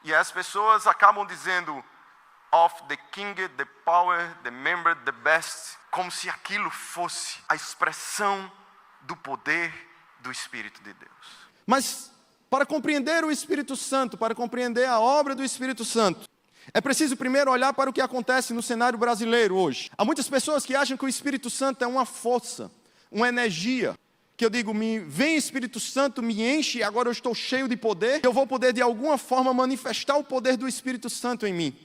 E as pessoas acabam dizendo of the king, the power, the member, the best, como se aquilo fosse a expressão do poder do Espírito de Deus. Mas para compreender o Espírito Santo, para compreender a obra do Espírito Santo, é preciso primeiro olhar para o que acontece no cenário brasileiro hoje. Há muitas pessoas que acham que o Espírito Santo é uma força, uma energia, que eu digo, vem Espírito Santo, me enche, agora eu estou cheio de poder, eu vou poder de alguma forma manifestar o poder do Espírito Santo em mim.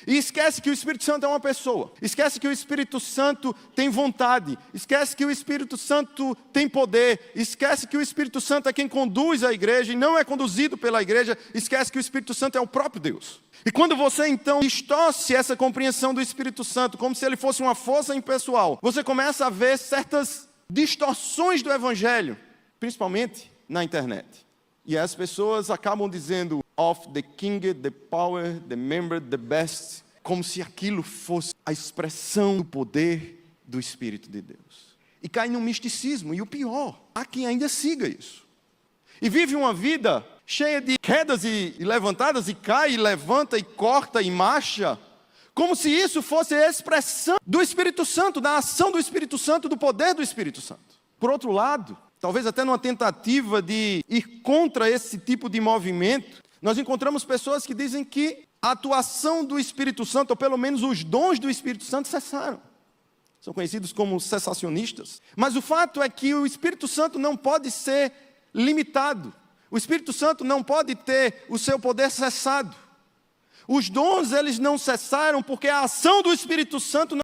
E esquece que o Espírito Santo é uma pessoa, esquece que o Espírito Santo tem vontade, esquece que o Espírito Santo tem poder, esquece que o Espírito Santo é quem conduz a igreja e não é conduzido pela igreja, esquece que o Espírito Santo é o próprio Deus. E quando você então distorce essa compreensão do Espírito Santo como se ele fosse uma força impessoal, você começa a ver certas distorções do Evangelho, principalmente na internet. E as pessoas acabam dizendo of the king, the power, the member, the best, como se aquilo fosse a expressão do poder do Espírito de Deus. E cai num misticismo, e o pior, há quem ainda siga isso. E vive uma vida cheia de quedas e levantadas, e cai, e levanta, e corta, e marcha, como se isso fosse a expressão do Espírito Santo, da ação do Espírito Santo, do poder do Espírito Santo. Por outro lado, talvez até numa tentativa de ir contra esse tipo de movimento, nós encontramos pessoas que dizem que a atuação do Espírito Santo, ou pelo menos os dons do Espírito Santo, cessaram. São conhecidos como cessacionistas. Mas o fato é que o Espírito Santo não pode ser limitado. O Espírito Santo não pode ter o seu poder cessado. Os dons, eles não cessaram porque a ação do Espírito Santo